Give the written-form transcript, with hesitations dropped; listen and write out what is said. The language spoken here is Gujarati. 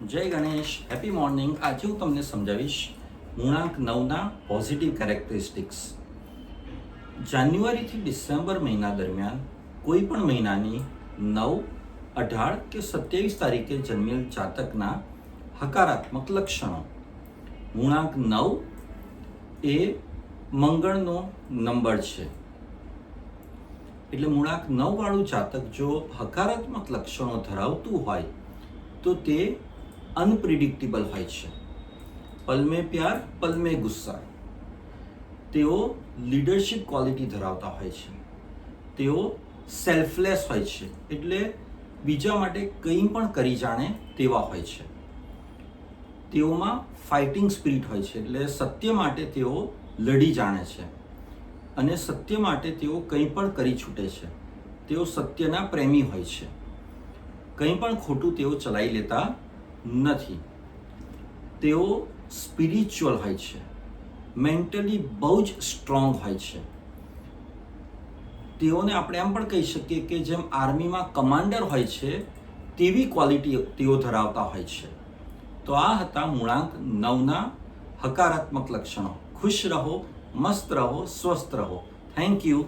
જય ગણેશ, હેપી મોર્નિંગ. આજે હું તમને સમજાવીશ પૂર્ણાંક 9ના પોઝિટિવ કેરેક્ટરિસ્ટિક્સ. જાન્યુઆરીથી ડિસેમ્બર મહિના દરમિયાન કોઈ પણ મહિનાની 9, 18 કે 27 તારીખે જન્મેલ જાતકના હકારાત્મક લક્ષણો. પૂર્ણાંક 9 એ મંગળનો નંબર છે, એટલે મૂળાંક 9 વાળું જાતક જો હકારાત્મક લક્ષણો ધરાવતું હોય તો તે અનપ્રિડિક્ટેબલ હોય છે. પલ મેં પ્યાર પલ મેં ગુસ્સા. તેઓ લીડરશિપ ક્વોલિટી ધરાવતા હોય છે. તેઓ સેલ્ફલેસ હોય છે, એટલે બીજા માટે કંઈ પણ કરી જાણે તેવા હોય છે. તેઓમાં ફાઇટિંગ સ્પિરિટ હોય છે, એટલે સત્ય માટે તેઓ લડી જાણે છે અને સત્ય માટે તેઓ કંઈ પણ કરી છૂટે છે. તેઓ સત્યના પ્રેમી હોય છે. કંઈ પણ ખોટું તેઓ ચલાવી લેતા નથી. તેઓ સ્પિરિચ્યુઅલ હોય છે. મેન્ટલી બહુ જ સ્ટ્રોંગ હોય છે. તેઓને આપણે એમ પણ કહી શકીએ કે જેમ આર્મીમાં કમાન્ડર હોય છે તેવી ક્વોલિટી તેઓ ધરાવતા હોય છે. તો આ હતા મૂળાંક 9ના હકારાત્મક લક્ષણો. ખુશ રહો, મસ્ત રહો, સ્વસ્થ રહો. Thank you.